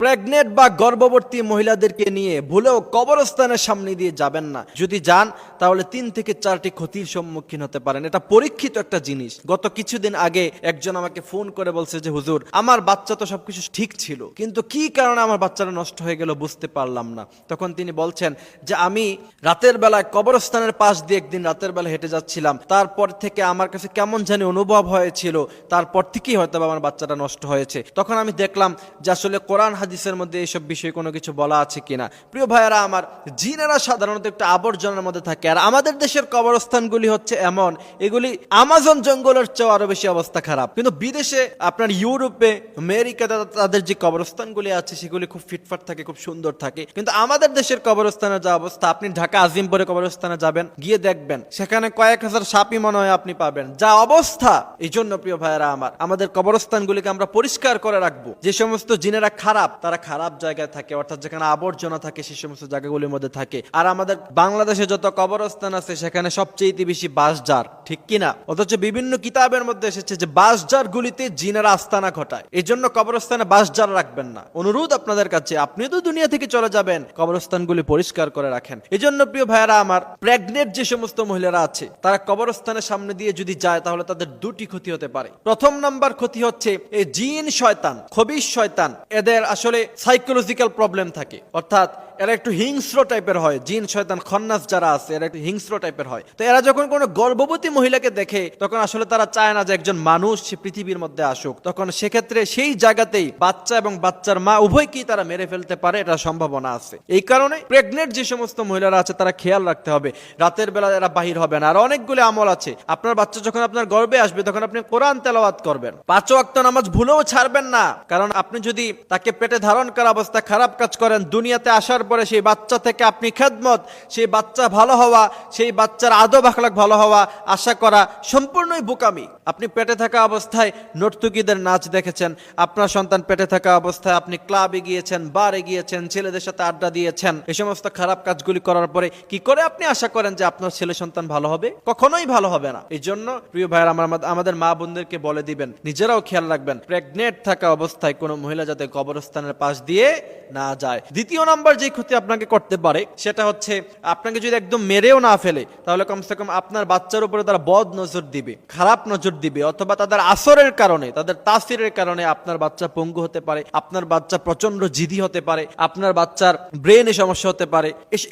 Pregnant বা গর্ভবতী মহিলাদেরকে নিয়ে ভুলেও কবরস্থানের সামনে দিয়ে যাবেন না। যদি যান তাহলে 3 থেকে 4টি ক্ষতির সম্মুখীন হতে পারেন। এটা পরীক্ষিত একটা জিনিস। গত কিছুদিন আগে একজন আমাকে ফোন করে বলছে যে হুজুর, আমার বাচ্চা তো সবকিছু ঠিক ছিল, কিন্তু কি কারণে আমার বাচ্চাটা নষ্ট হয়ে গেল বুঝতে পারলাম না। তখন তিনি বলছেন যে আমি রাতের বেলায় কবরস্থানের পাশ দিয়ে একদিন রাতের বেলা হেঁটে যাচ্ছিলাম, তারপর থেকে আমার কাছে কেমন জানি অনুভব হয়েছিল, তারপর থেকেই হয়তো আমার বাচ্চাটা নষ্ট হয়েছে। তখন আমি দেখলাম যে আসলে কোরআন হাদিসের মধ্যে এইসব বিষয়ে কোনো কিছু বলা আছে কিনা। প্রিয় ভাইয়েরা আমার, জিনেরা সাধারণত একটা আবর্জনার মধ্যে থাকে, আর আমাদের দেশের কবরস্থানগুলি হচ্ছে এমন, এগুলি আমাজন জঙ্গলের চেয়ে আরো বেশি অবস্থা খারাপ। কিন্তু বিদেশে আপনার ইউরোপে, আমেরিকাতে তাদের যে কবরস্থানগুলি আছে সেগুলি খুব ফিটফাট থাকে, খুব সুন্দর থাকে। কিন্তু আমাদের দেশের কবরস্থানের যা অবস্থা, আপনি ঢাকা আজিমপুরে কবরস্থানে যাবেন, গিয়ে দেখবেন সেখানে কয়েক হাজার সাপই মনে হয় আপনি পাবেন, যা অবস্থা। এই জন্য প্রিয় ভাইয়েরা আমার, আমাদের কবরস্থানগুলিকে আমরা পরিষ্কার করে রাখবো। যে সমস্ত জিনেরা খারাপ, তারা খারাপ জায়গায় থাকে, অর্থাৎ যেখানে আবর্জনা থাকে সেই সমস্ত জায়গাগুলির মধ্যে থাকে। আর আমাদের বাংলাদেশে যত কবরস্থান আছে সেখানে সবচেয়ে বেশি বাঁশঝাড়, ঠিক কিনা? অথচ বিভিন্ন কিতাবের মধ্যে এসেছে যে বাঁশঝাড় গুলিতে জিনেরা আস্তানা ঘটায়। এই জন্য কবরস্থানে বাঁশঝাড় রাখবেন না। অনুরোধ আপনাদের কাছে, আপনি তো দুনিয়া থেকে চলে যাবেন, কবরস্থানগুলি পরিষ্কার করে রাখেন। এই জন্য প্রিয় ভাইয়েরা আমার, প্রেগনেন্ট যে সমস্ত মহিলারা আছে তারা কবরস্থানের সামনে দিয়ে যদি যায় তাহলে তাদের 2টি ক্ষতি হতে পারে। প্রথম নাম্বার ক্ষতি হচ্ছে এই জিন শয়তান, খবিশ শয়তান, এদের আসলে সাইকোলজিক্যাল প্রবলেম থাকে, অর্থাৎ এরা একটু হিংস্র টাইপের হয়। জিন শয়তান খন্নাস যারা আছে এরা একটু হিংস্র টাইপের হয়। তো এরা যখন কোনো গর্ভবতী মহিলাকে দেখে তখন আসলে তারা চায় না যে একজন মানুষ সে পৃথিবীর মধ্যে আসুক। তখন সেক্ষেত্রে সেই জায়গাতেই বাচ্চা এবং বাচ্চার মা উভয়কেই তারা মেরে ফেলতে পারে, এটা সম্ভাবনা আছে। এই কারণে প্রেগনেন্ট যে সমস্ত মহিলারা আছে তারা খেয়াল রাখতে হবে, রাতের বেলা এরা বাহির হবে না। আর অনেকগুলো আমল আছে। আপনার বাচ্চা যখন আপনার গর্ভে আসবে তখন আপনি কোরআন তেলাওয়াত করবেন, 5 ওয়াক্ত নামাজ ভুলেও ছাড়বেন না। কারণ আপনি যদি তাকে পেটে ধারণ করা অবস্থা খারাপ কাজ করেন, দুনিয়াতে আসার পরে সেই বাচ্চা থেকে আপনি খেদমত, সেই বাচ্চা ভালো হওয়া, সেই বাচ্চার আদব আখলাক ভালো হওয়া আশা করা সম্পূর্ণই বোকামি। আপনি পেটে থাকা অবস্থায় নর্তকীদের নাচ দেখেছেন, আপনার সন্তান পেটে থাকা অবস্থায় আপনি ক্লাবে গিয়েছেন, বারে গিয়েছেন, ছেলেদের সাথে আড্ডা দিয়েছেন, এই সমস্ত খারাপ কাজগুলি করার পরে কি করে আপনি আশা করেন যে আপনার ছেলে সন্তান ভালো হবে? কখনোই ভালো হবে না। এই জন্য প্রিয় ভাইয়েরা আমাদের মা বোনদেরকে বলে দিবেন, নিজেরাও খেয়াল রাখবেন, প্রেগনেন্ট থাকা অবস্থায় কোনো মহিলা যাতে কবরস্থানের পাশ দিয়ে না যায়। দ্বিতীয় নাম্বার যে ক্ষতি আপনাকে করতে পারে সেটা হচ্ছে, আপনাকে যদি একদম মেরেও না ফেলে তাহলে কমসে কম আপনার বাচ্চার উপরে তারা বদ নজর দিবে, খারাপ নজর দিবে, অথবা তাদের আসরের কারণে, তাদের তাসিরের কারণে আপনার বাচ্চা পঙ্গু হতে পারে, আপনার বাচ্চা প্রচন্ড জিদি হতে পারে, আপনার বাচ্চার ব্রেনে সমস্যা হতে পারে,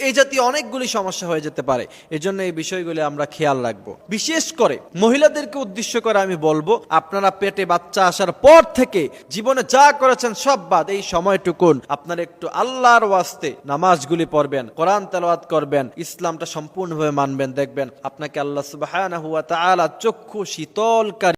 এই জাতীয় অনেকগুলি সমস্যা হয়ে যেতে পারে। এজন্য এই বিষয়গুলি আমরা খেয়াল রাখবো। বিশেষ করে মহিলাদেরকে উদ্দেশ্য করে আমি বলবো, আপনারা পেটে বাচ্চা আসার পর থেকে জীবনে যা করেছেন সব বাদ, এই সময়টুকুন আপনারা একটু আল্লাহর ওয়াস্তে নামাজগুলি পড়বেন, কোরআন তেলাওয়াত করবেন, ইসলামটা সম্পূর্ণভাবে মানবেন। দেখবেন আপনাকে আল্লাহ সুবহানাহু ওয়া তাআলা চক্ষু শীতলকারী